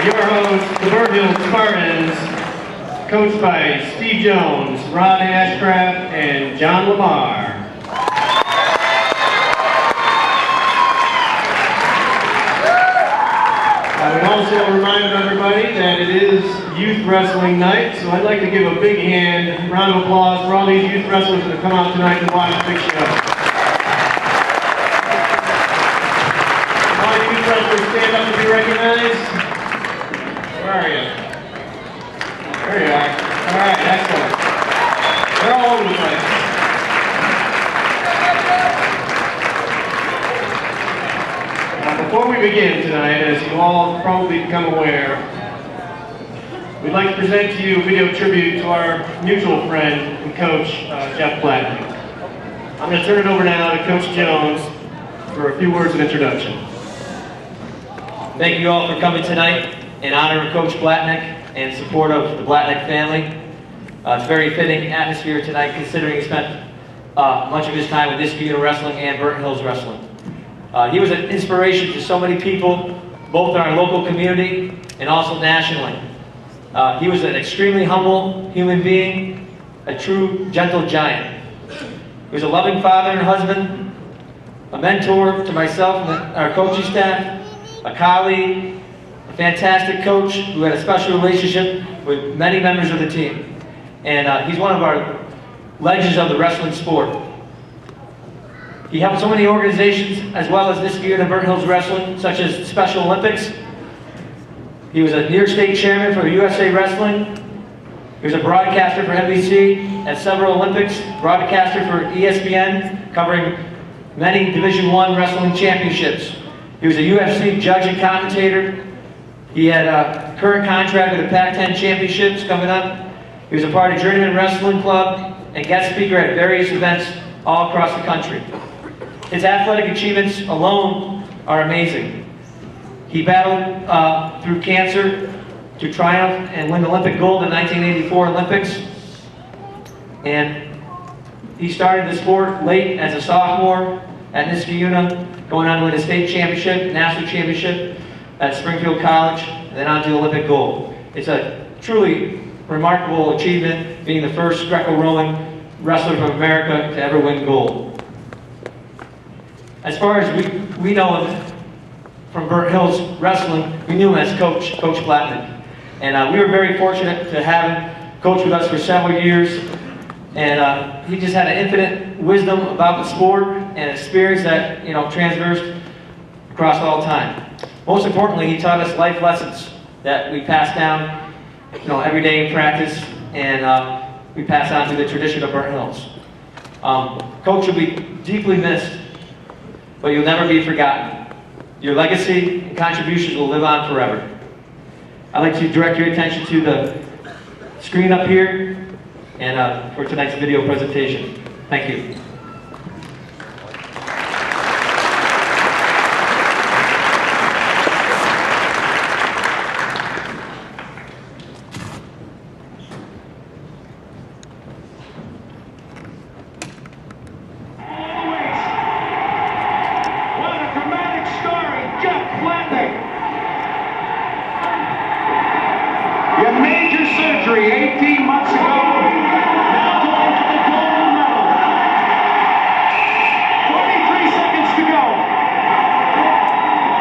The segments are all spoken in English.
Your hosts, the Birdhill Spartans, coached by Steve Jones, Rod Ashcraft, and John Lamar. I would also remind everybody that it is Youth Wrestling Night, so I'd like to give a big round of applause for all these youth wrestlers that have come out tonight to watch the big show. All you youth wrestlers stand up to be recognized. Where are you? There you are. All right, excellent. They're all over the place. Before we begin tonight, as you all probably become aware, we'd like to present to you a video tribute to our mutual friend and coach, Jeff Blatnick. I'm going to turn it over now to Coach Jones for a few words of introduction. Thank you all for coming tonight in honor of Coach Blatnick and support of the Blatnick family. It's a very fitting atmosphere tonight considering he spent much of his time with Niskayuna Wrestling and Burton Hills Wrestling. He was an inspiration to so many people, both in our local community and also nationally. He was an extremely humble human being, a true gentle giant. He was a loving father and husband, a mentor to myself and our coaching staff, a colleague, a fantastic coach who had a special relationship with many members of the team. And he's one of our legends of the wrestling sport. He helped so many organizations, as well as Niskayuna and Burton Hills Wrestling, such as Special Olympics. He was a New York State chairman for USA Wrestling. He was a broadcaster for NBC at several Olympics, broadcaster for ESPN, covering many Division I wrestling championships. He was a UFC judge and commentator. He had a current contract with the Pac-10 championships coming up. He was a part of Journeyman Wrestling Club and guest speaker at various events all across the country. His athletic achievements alone are amazing. He battled through cancer to triumph and win Olympic gold in the 1984 Olympics. And he started the sport late as a sophomore at Niskayuna, going on to win a state championship, national championship at Springfield College, and then on to Olympic gold. It's a truly remarkable achievement, being the first Greco-Roman wrestler from America to ever win gold. As far as we know him from Burton Hills Wrestling, we knew him as Coach Blatnick. And we were very fortunate to have him coach with us for several years. And he just had an infinite wisdom about the sport and experience that, transversed across all time. Most importantly, he taught us life lessons that we pass down, every day in practice, and we pass on to the tradition of Burton Hills. Coach will be deeply missed, but you'll never be forgotten. Your legacy and contributions will live on forever. I'd like to direct your attention to the screen up here and for tonight's video presentation. Thank you. You made your surgery 18 months ago. Now going for the gold medal. 23 seconds to go.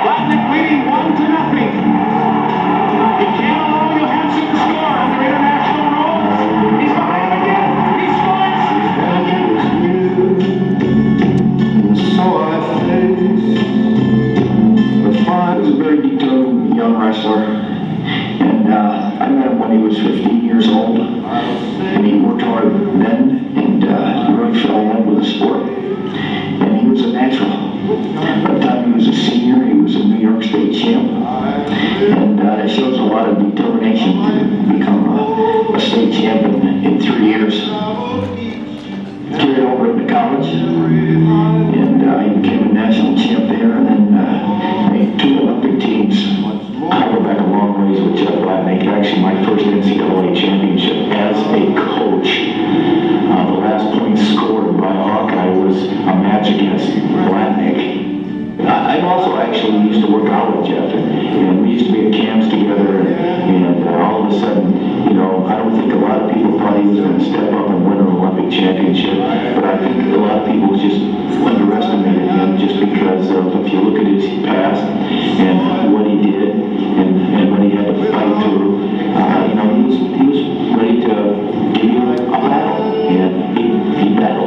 Blatnick leading 1-0. He can't allow Johansson to score under international rules. He's behind again. He scores again. So I face the fight is a very determined young wrestler. And I met him when he was 15 years old, and he worked hard then, and he really fell in love with the sport. And he was a natural. By the time he was a senior, he was a New York State champ, and it shows a lot of determination to become a state champion in 3 years. Carried over into college, and he became a national champ there, and then made 2 Olympic teams. I go back a long ways with Jeff Blatnick. Actually, my first NCAA championship as a coach. The last point scored by Hawkeye was a match against Blatnick. I've also actually used to work out with Jeff, and we used to be at camps together, and all of a sudden, you know, I don't think a lot of people thought he was going to step up and win an Olympic championship, but I think a lot of people just underestimated him just because of, if you look at his past and what he did and what he had to fight through, you know, he was ready to give you a battle, and he battled.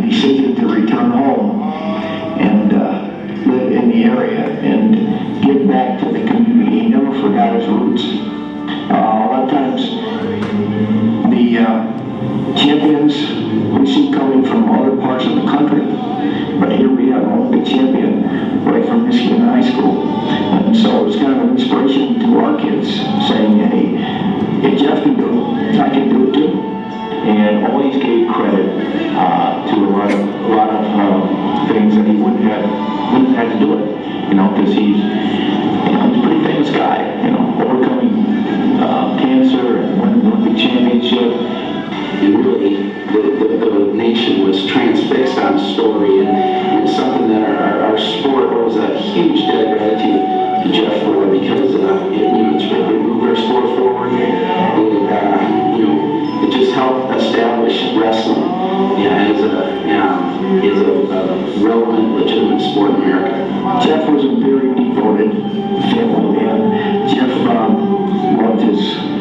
Decision to return home and live in the area and give back to the community. He never forgot his roots. A lot of times the champions we see coming from other parts of the country, but here we have an Olympic champion right from Niskayuna High School. And so it's kind of an inspiration to our kids, saying, hey, if Jeff can do it, I can do it too. And always gave credit to a lot of things that he wouldn't have to do it, you know, because he's a pretty famous guy, you know, overcoming cancer and winning the Olympic championship. And really, the nation was transfixed on his story, and it's something that our sport owes a huge debt of gratitude to Jeff for, because it's really moved our sport forward, and you know, it just helped establish wrestling as a relevant, legitimate sport in America. Jeff was a very devoted family man. Jeff loved his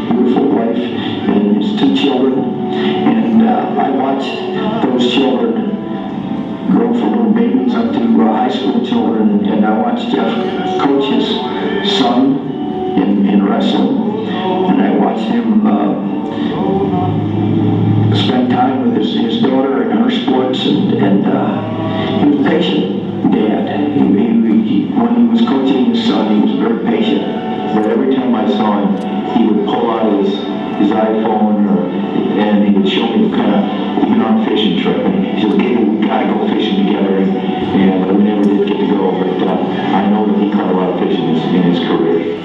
beautiful wife and his 2 children, and I watched those children grow from little babies up to high school children, and I watched Jeff coach his son in wrestling, and I watched him spend time with his daughter and her sports, and he was a patient dad. When he was coaching his son, he was very patient, but every time I saw him, he would pull out his iPhone, and he would show me kind of, we've been on a fishing trip, and he said, okay, we gotta go fishing together, and we never did get to go, but I know that he caught a lot of fish in his career.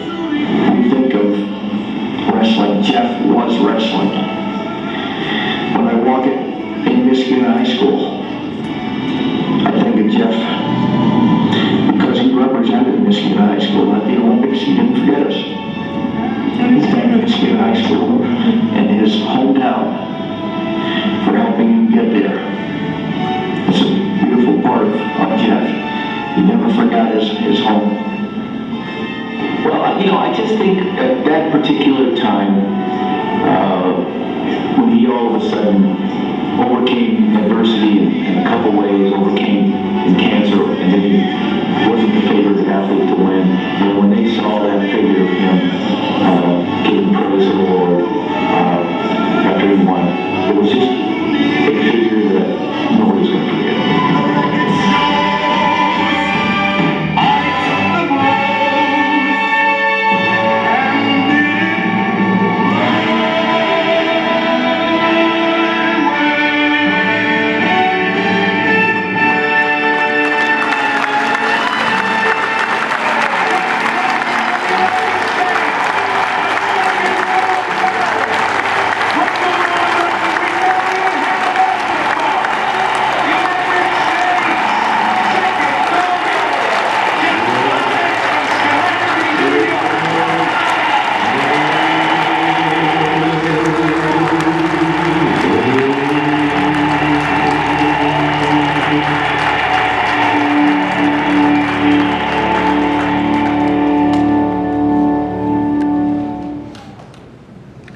When you think of wrestling, Jeff was wrestling. When I walk in Niskayuna High School, I think of Jeff because he represented Niskayuna High School at the Olympics. He didn't forget us. And he thanked Niskayuna High School and his hometown for helping him get there. It's a beautiful part of Jeff. He never forgot his home. Well, you know, I just think at that particular time, when he all of a sudden overcame adversity in a couple ways, overcame cancer, and then he